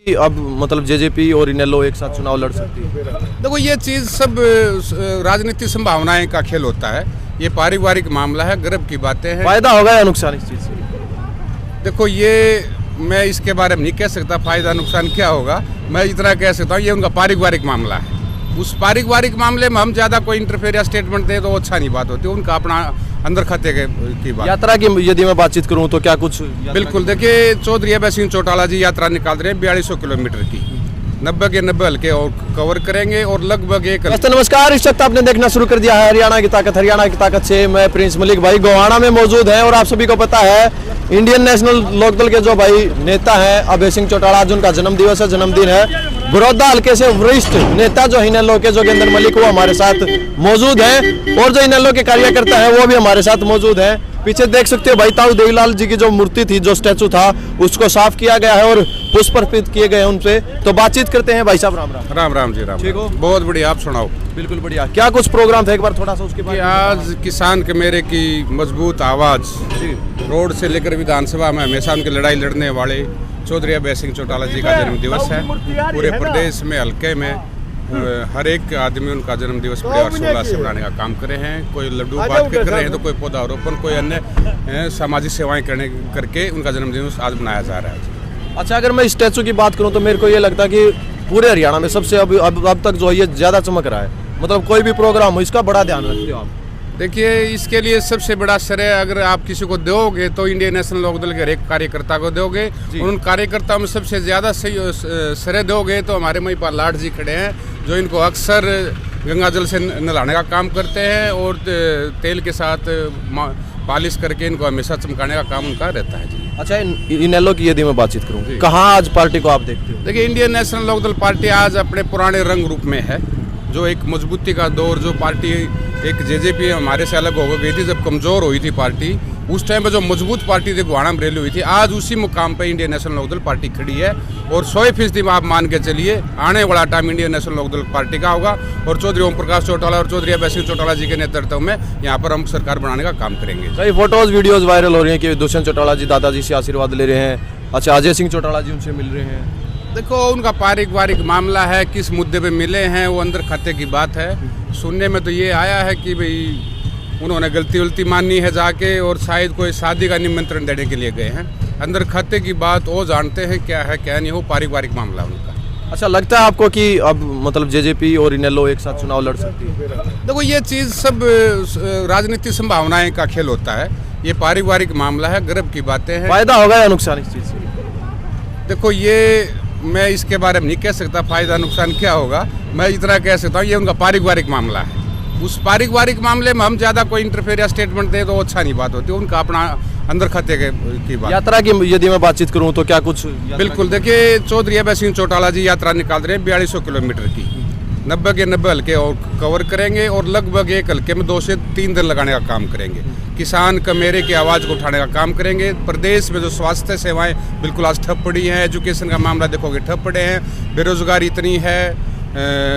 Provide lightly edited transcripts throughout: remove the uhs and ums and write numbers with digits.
अब मतलब जेजेपी और इनेलो एक साथ चुनाव लड़ सकती है। देखो ये चीज़ सब राजनीतिक संभावनाएं का खेल होता है। ये पारिवारिक मामला है, गर्व की बातें हैं। फायदा होगा या नुकसान इस चीज से? देखो ये मैं इसके बारे में नहीं कह सकता फायदा नुकसान क्या होगा। मैं इतना कह सकता हूँ ये उनका पारिवारिक मामला है। उस पारिवारिक मामले में हम ज़्यादा कोई इंटरफेयर या स्टेटमेंट दें तो अच्छा नहीं बात होती। उनका अपना अंदर खाते की बात। यात्रा की यदि मैं बातचीत करूं तो क्या कुछ बिल्कुल, देखिए चौधरी अभय सिंह चौटाला जी यात्रा निकाल रहे हैं 4200 किलोमीटर की। 90 के 90 हल्के और कवर करेंगे और लगभग एक। नमस्कार, इस वक्त आपने देखना शुरू कर दिया है हरियाणा की ताकत से। मैं प्रिंस मलिक भाई गोहाना में मौजूद है और आप सभी को पता है इंडियन नेशनल लोकदल के जो भाई नेता हैं अभय सिंह चौटाला, जिनका जन्मदिन है। बड़ौदा हल्के से वरिष्ठ नेता जो इनेलो के जोगेंद्र मलिक वो हमारे साथ मौजूद हैं और जो इनेलो के कार्यकर्ता हैं वो भी हमारे साथ मौजूद हैं। पीछे देख सकते हो भाई ताऊ देवीलाल जी की जो मूर्ति थी, जो स्टैचू था, उसको साफ किया गया है और पुष्प अर्पित किए गए हैं उनसे। तो बातचीत करते हैं। भाई साहब राम राम। राम राम जी, राम। ठीक हो? बहुत बढ़िया, आप सुनाओ। बिल्कुल बढ़िया। क्या कुछ प्रोग्राम था एक बार थोड़ा सा उसके बारे में? आज किसान के मेरे की मजबूत आवाज, रोड से लेकर विधानसभा में हमेशा उनकी लड़ाई लड़ने वाले चौधरी अभय सिंह चौटाला जी का जन्म दिवस है। पूरे प्रदेश में हल्के में हर एक आदमी उनका जन्म दिवस बड़े हर्षोल्लास से मनाने का काम करे हैं। कोई लड्डू बांट के कर रहे हैं तो कोई पौधारोपण, कोई अन्य सामाजिक सेवाएं करके उनका जन्म दिवस आज मनाया जा रहा है। अच्छा, अगर मैं स्टैचू की बात करूं तो मेरे को ये लगता है कि पूरे हरियाणा में सबसे अब तक जो है ये ज्यादा चमक रहा है। मतलब कोई भी प्रोग्राम हो इसका बड़ा ध्यान रखते हो आप? देखिए इसके लिए सबसे बड़ा श्रेय अगर आप किसी को दोगे तो इंडियन नेशनल लोकदल के हर एक कार्यकर्ता को दोगे। उन कार्यकर्ताओं में सबसे ज़्यादा श्रेय दोगे तो हमारे महिपाल लाड जी खड़े हैं, जो इनको अक्सर गंगा जल से नहलाने का काम करते हैं और तेल के साथ पालिश करके इनको हमेशा चमकाने का काम उनका रहता है जी। अच्छा, इनेलो की यदि मैं बातचीत करूँ, कहाँ आज पार्टी को आप देखते हो? देखिए इंडियन नेशनल लोकदल पार्टी आज अपने पुराने रंग रूप में है। जो एक मजबूती का दौर, जो पार्टी एक जेजेपी हमारे से अलग हो गई थी, जब कमज़ोर हुई थी पार्टी, उस टाइम पे जो मजबूत पार्टी थी गोहाना में रेली हुई थी, आज उसी मुकाम पे इंडियन नेशनल लोकदल पार्टी खड़ी है। और 100% आप मान के चलिए आने वाला time Indian National Lokdal party का होगा और चौधरी ओम प्रकाश चौटाला और चौधरी अभय सिंह चौटाला जी के नेतृत्व में यहाँ पर हम सरकार बनाने का काम करेंगे। कई फोटोज वीडियोज वायरल हो रही हैं कि दुष्यंत चौटाला जी दादाजी से आशीर्वाद ले रहे हैं। अच्छा, अजय सिंह चौटाला जी उनसे मिल रहे हैं। देखो उनका पारिवारिक मामला है, किस मुद्दे पे मिले हैं वो अंदर खाते की बात है। सुनने में तो ये आया है कि भाई उन्होंने गलती मानी है जाके और शायद कोई शादी का निमंत्रण देने के लिए गए हैं। अंदर खाते की बात वो जानते हैं क्या है क्या नहीं, हो पारिवारिक मामला उनका। अच्छा, लगता है आपको कि अब मतलब जेजेपी और इनेलो एक साथ चुनाव लड़ सकती है? देखो ये चीज़ सब राजनीतिक संभावनाएं का खेल होता है। ये पारिवारिक मामला है, गर्व की बातें हैं। फायदा होगा या नुकसान इस चीज से? देखो ये मैं इसके बारे में नहीं कह सकता फायदा नुकसान क्या होगा। मैं इतना कह सकता हूँ ये उनका पारिवारिक मामला है। उस पारिवारिक मामले में हम ज़्यादा कोई इंटरफेयर या स्टेटमेंट दें तो अच्छा नहीं बात होती। उनका अपना अंदर खाते की बात। यात्रा की यदि मैं बातचीत करूं तो क्या कुछ? बिल्कुल, देखिए चौधरी अभय सिंह चौटाला जी यात्रा निकाल रहे हैं 4200 किलोमीटर की। 90 के 90 हल्के और कवर करेंगे और लगभग एक हल्के में 2 से 3 दिन लगाने का काम करेंगे। किसान का मेरे की आवाज़ को उठाने का काम करेंगे। प्रदेश में जो स्वास्थ्य सेवाएं बिल्कुल आज ठप पड़ी हैं, एजुकेशन का मामला देखोगे ठप पड़े हैं, बेरोजगारी इतनी है,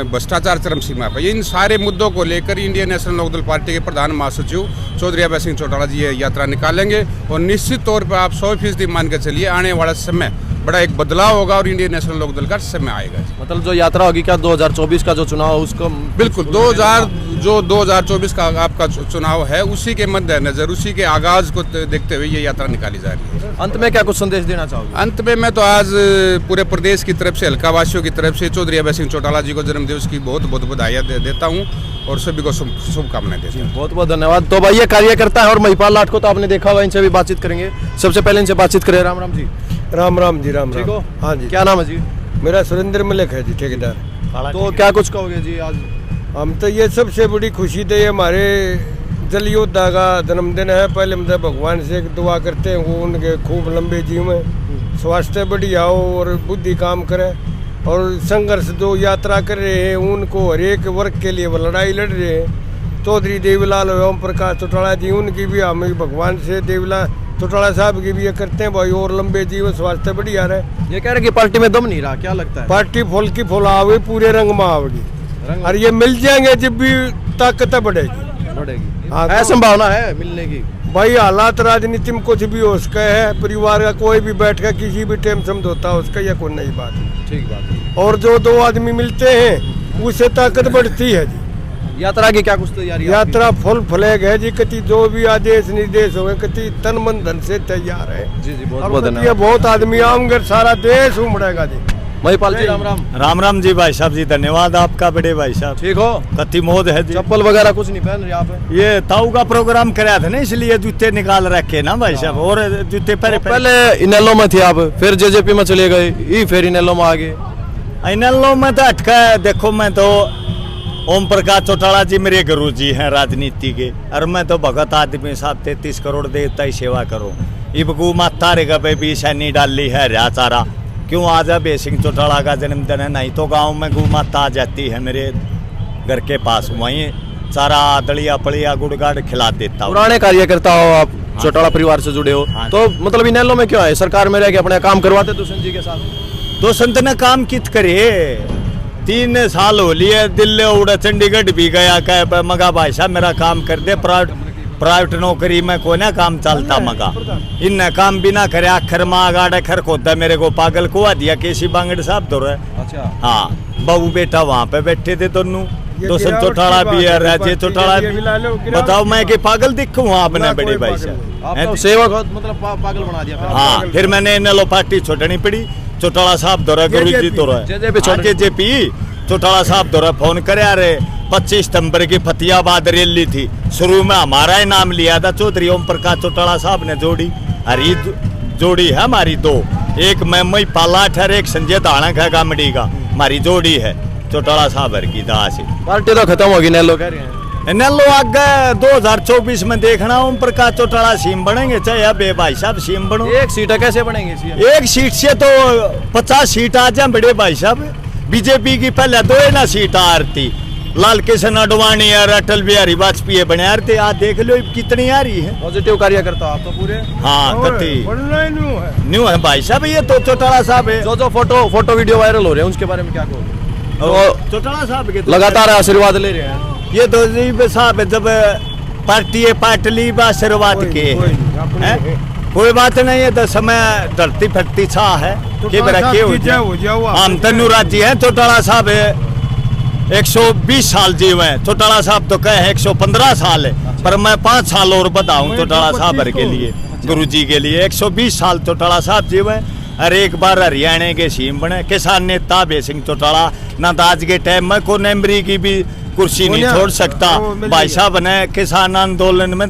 भ्रष्टाचार चरम सीमा पर, इन सारे मुद्दों को लेकर इंडियन नेशनल लोकदल पार्टी के प्रधान महासचिव चौधरी अभय सिंह चौटाला जी ये यात्रा निकालेंगे और निश्चित तौर पर आप 100% मान के चलिए आने वाला समय बड़ा एक बदलाव होगा और इंडियन नेशनल लोकदल का समय आएगा। मतलब जो यात्रा होगी क्या 2024 का जो चुनाव उसको? बिल्कुल, 2024 का आपका चुनाव है, उसी के मद्देनजर उसी के आगाज को देखते हुए ये यात्रा निकाली जा रही है। अंत में क्या कुछ संदेश देना चाहोगे? अंत में मैं तो आज पूरे प्रदेश की तरफ से, हल्का वासियों की तरफ से चौधरी अभय सिंह चौटाला जी को जन्मदिवस की बहुत बहुत बधाइयाँ देता हूँ और सभी को शुभकामनाएं देता हूँ। बहुत बहुत धन्यवाद। तो भाई ये कार्यकर्ता है और महिपाल लाट को तो आपने देखा होगा, इनसे भी बातचीत करेंगे। सबसे पहले इनसे बातचीत करें। राम राम जी। राम राम जी, राम ठीक राम। हो? हाँ जी। क्या नाम है जी? मेरा सुरेंद्र मलिक है जी, ठेकेदार। तो क्या कुछ कहोगे जी आज? हम तो ये सबसे बड़ी खुशी थे, हमारे जल योद्धा का जन्मदिन है। पहले हम तो भगवान से दुआ करते हैं वो उनके खूब लंबे जीवन, स्वास्थ्य बढ़िया हो और बुद्धि काम करे। और संघर्ष जो यात्रा कर रहे हैं उनको हर एक वर्ग के लिए वो लड़ाई लड़ रहे हैं। चौधरी देवीलाल ओम प्रकाश चौटाला जी, उनकी भी हम भगवान से देवीलाल चौटाला साहब की भी ये करते हैं भाई और लंबे जीवन स्वास्थ्य बढ़िया रहे। ये कह रहे कि पार्टी में दम नहीं रहा, क्या लगता है? पार्टी फुल की फुल आवे, पूरे रंग में आवेगी और ये मिल जाएंगे जब भी ताकत बढ़ेगी। है संभावना है मिलने की? भाई हालात राजनीति में कुछ भी हो सका है, परिवार का कोई भी बैठ कर किसी भी टाइम समझौता हो सका, या कोई नई बात है। ठीक बात है। और जो दो आदमी मिलते हैं उससे ताकत बढ़ती है जी। यात्रा की क्या कुछ तैयारी है आपकी? यात्रा फुल फ्लैग है जी, कति जो भी आदेश निर्देश होंगे कति तन मन धन से तैयार है। जी जी, बहुत और बहुत कति धन्यवाद। बहुत आदमी आऊंगे, सारा देश उमड़ेगा जी। महिपाल जी राम राम। राम राम जी भाई साहब जी, धन्यवाद आपका बड़े भाई साहब। ठीक हो? कति मोद है जी। चप्पल वगैरह कुछ नहीं पहन रहे आप? ये ताऊ का प्रोग्राम कराया था ना, इसलिए जूते निकाल रखे ना भाई साहब, और जूते पहले इनेलो में थे आप, फिर जेजेपी में चले गए, फिर इनेलो में आ गए। इनेलो में तो अटका है। देखो मैं तो ओम प्रकाश चौटाला जी मेरे गुरु जी हैं राजनीति के, और मैं तो भगत आदमी साहब 33 करोड़ देवता ही सेवा करो। इबगू माता रे गए 20 नहीं डाली है हरा चारा, क्यों आज अभय सिंह चौटाला का जन्मदिन है, नहीं तो गांव में गौ माता आ जाती है मेरे घर के पास, वहीं सारा दलिया पलिया गुड़ गाड़ खिला देता हूँ। पुराने कार्यकर्ता हो आप, चौटाला परिवार से जुड़े हो, हाँ। तो मतलब इनेलो में क्यों आए? सरकार में रह के अपने काम करवाते दुष्यंत जी के साथ। तो संत ने काम कित करे, 3 साल हो लिए, दिल्ली उड़ा चंडीगढ़ भी गया, कह मगा भाई साहब मेरा काम कर दे, प्राइवेट नौकरी में कोई ना काम चलता मगा, इन काम बिना करे अखर माँ गाड़ खर खोदा मेरे को पागल को दिया केसी बांगड़ साहब तो रहे। अच्छा हाँ, बहू बेटा वहाँ पे बैठे थे दोनों, दोस्त चौटाला भी है, राजे चौटाला भी। बताओ मैं कि पागल दिखूँ आपने बड़े भाई साहब? आप तो सेवक हो, मतलब पागल बना दिया फिर। हाँ, फिर मैंने इनेलो पार्टी छोड़नी पड़ी, चौटाला साहब दौरा गुरु जी दौरा जेजेपी चौटाला साहब दौरा फोन करे, अरे 25 सितंबर की फतियाबाद रैली थी, शुरू में हमारा ही नाम लिया था, चौधरी ओम प्रकाश चौटाला साहब ने जोड़ी, हरी जोड़ी है हमारी दो, एक मैं पालाठ है, एक संजय धाणक है गामड़ी का, हमारी जोड़ी है चौटाला साहब की दास। पार्टी तो खत्म होगी नेलो कह रहे हैं। नेलो आगे 2024 में देखना ओम प्रकाश चौटाला सीएम बनेंगे, चाहे अब भाई साहब सीएम बनो। एक सीट कैसे बनेंगे सीएम? एक सीट से तो 50 सीट आ जाए बड़े भाई साहब। बीजेपी की पहले 2 ना सीट आ रही, लाल कृष्ण आडवाणी और अटल बिहारी वाजपेयी बने आ रहे, आज देख लो कितनी आ रही है। पॉजिटिव कार्यकर्ता आप तो पूरे। हाँ कति न्यू न्यू है भाई साहब, ये तो चौटाला साहब है। जो फोटो वीडियो वायरल हो रहे हैं उसके बारे में क्या कहोगे? तो चौटाला साहब के लगातार आशीर्वाद ले रहे हैं। ये तो जी साहब जब पार्टी पाटली आशीर्वाद के हैं, कोई बात नहीं है, तो समय धरती फटती छा है कि हम तनु राज्य है। चौटाला साहब 120 साल जीवे, चौटाला साहब तो कहे 115 साल है, पर मैं 5 साल और बताऊं चौटाला साहब के लिए, गुरु जी के लिए 120 साल चौटाला साहब जीवे। और एक बार हरियाणा के सीएम बने, किसान नेता अभय सिंह चौटाला, ना तो आज के टाइम में को नेमरी की भी कुर्सी नहीं छोड़ सकता भाई साहब ने। किसान आंदोलन में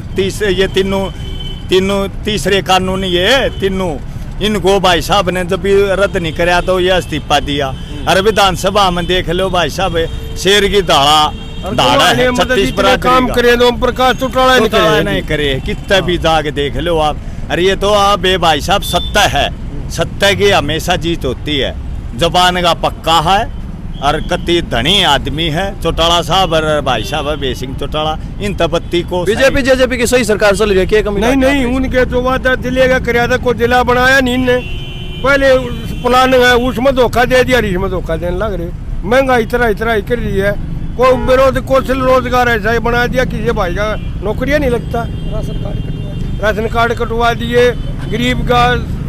तीसरे कानून ये तीनों, इनको भाई साहब ने जब भी रद्द नहीं कराया तो ये इस्तीफा दिया। और विधानसभा में देख लो भाई साहब, शेर की धाड़ा है 36 काम करे तो ओम प्रकाश चौटाला नहीं करे, कितना भी जाके देख लो आप। अरे ये तो आप भाई साहब सत्ता है, सत्ता की हमेशा जीत होती है, जबान का पक्का है और कति धनी आदमी है चौटाला साहब और भाई साहब अभय सिंह चौटाला। इन तपत्ती को बीजेपी जेजेपी की सही सरकार चल रही है, क्या कमी? नहीं, उनके जो वादा दिल्ली का कराया था, कोई जिला बनाया नहीं इनने, पहले प्लान है उसमें धोखा दे दिया, इसमें धोखा देने लग रहे, महंगाई इतना कर रही है, कोई विरोध कौशल रोजगार ऐसा ही बना दिया, किसी भाई का नौकरियां नहीं लगता, राशन कार्ड कटवा दिए, गरीब का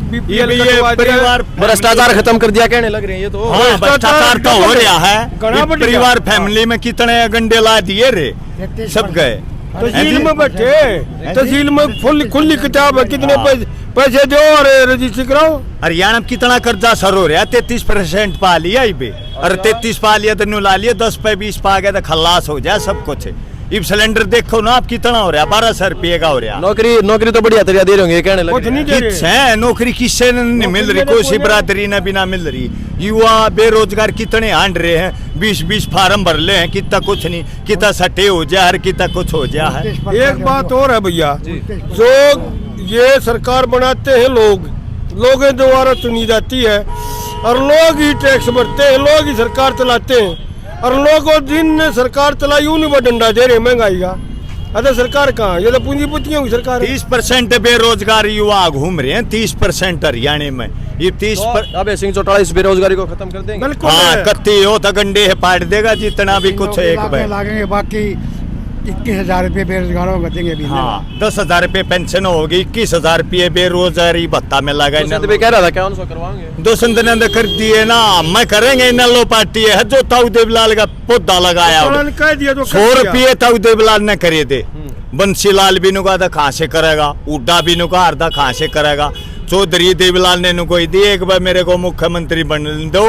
परिवार भ्रष्टाचार खत्म कर दिया कहने लग रहे हैं ये तो। हाँ, भ्रष्टाचार तो हो रहा है, परिवार फैमिली में कितने गंडे ला दिए रे, सब गए तहसील में बैठे, तहसील में खुली किताब है, कितने पैसे दो और रजिस्ट्री कराओ। हरियाणा में कितना कर्जा सर हो रहा है, 33% पा लिया इबे, और 33 पा लिया तो न्यू ला लिया, 10 पे 20 पा गया तो खल्लास हो जाए सब कुछ। इब सिलेंडर देखो ना आप कितना हो रहा है, 1200 रुपये का हो रहा है। नौकरी तो बढ़िया तरीका दे रहे होंगे कहने लगे। नौकरी किससे नहीं मिल रही, कोई बरादरी ने भी ना मिल रही। युवा बेरोजगार कितने हांड रहे हैं, 20 फार्म भर ले हैं, कितना कुछ नहीं, कितना सटे हो जाए, हर कितना कुछ हो जाए है। एक बात और है भैया, जो ये सरकार बनाते हैं लोगों द्वारा चुनी जाती है, और लोग ही टैक्स भरते हैं, लोग ही सरकार चलाते हैं, और लोगों जिन सरकार चलाई उन्हीं डंडा दे रहे महंगाई का। अरे सरकार कहाँ, ये तो पूंजीपतियों की सरकार है। 30% बेरोजगार युवा घूम रहे हैं, 30% हरियाणा में। ये 30 अभय सिंह चौटाला इस बेरोजगारी को खत्म कर देंगे। हाँ, कत्ती हो तो गंडे है पाट देगा, जितना भी कुछ है एक लागेंगे, बाकी 21,000 रुपये बेरोजगारों को देंगे अभी। हाँ 10,000 रुपये पेंशन होगी, 21,000 रुपये बेरोजगारी भत्ता में लगा। भी कह रहा था क्या उनको करवाएंगे? दो संदन कर दिए ना, मैं करेंगे इन लो पार्टी है जो ताऊ देवलाल का पौधा लगाया 100 रुपये ताऊ देवलाल ने करे दे। बंसीलाल भी नुका था कहाँ से करेगा, उड्डा भी नुका अर्धा कहाँ से करेगा। चौधरी देवीलाल ने नुको दिए एक बार मेरे को मुख्यमंत्री बन दो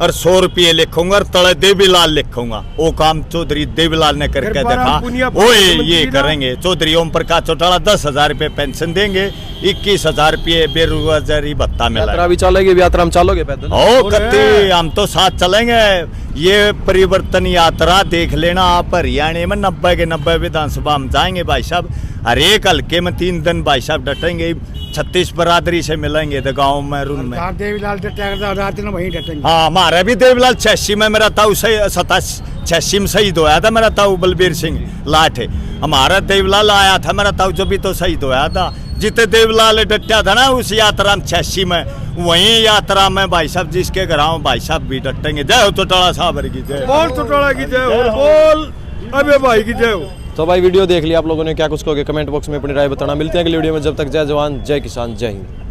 और 100 रुपये लिखूंगा और तले देवीलाल लिखूंगा। वो काम चौधरी देवीलाल ने करके देखा, वो ये करेंगे। चौधरी ओम प्रकाश चौटाला 10,000 रुपये पेंशन देंगे, 21,000 रुपये बेरोजगारी भत्ता मिला। यात्रा भी चलेगी, यात्रा हम चलोगे पैदल? ओ कत्ती हम तो साथ चलेंगे। ये परिवर्तन यात्रा देख लेना आप, हरियाणा में 90 के 90 विधानसभा हम जाएंगे भाई साहब। हर एक हल्के में 3 दिन भाई साहब डटेंगे, 36 बरादरी से मिलेंगे तो गाँव में रूम में। देवीलाल रात दिन वहीं डटेंगे। हाँ हमारा भी देवीलाल 86 में, मेरा ताऊ 86 में शहीद होया था। मेरा ताऊ बलबीर सिंह लाठे, हमारा देवीलाल आया था मेरा ताऊ जब भी तो शहीद होया था। जितने देवीलाल डटा था ना उस यात्रा में 86 में, वही यात्रा में भाई साहब जिसके घर आओ भाई साहब भी डटेंगे। जय हो चौटाला साहब की जय, बोल चौटाला की जय हो, बोल अबे भाई की जय हो। तो भाई वीडियो देख लिया आप लोगों ने, क्या कुछ कहोगे कमेंट बॉक्स में अपनी राय बताना। मिलते हैं अगली वीडियो में, जब तक जय जवान जय किसान जय हिंद।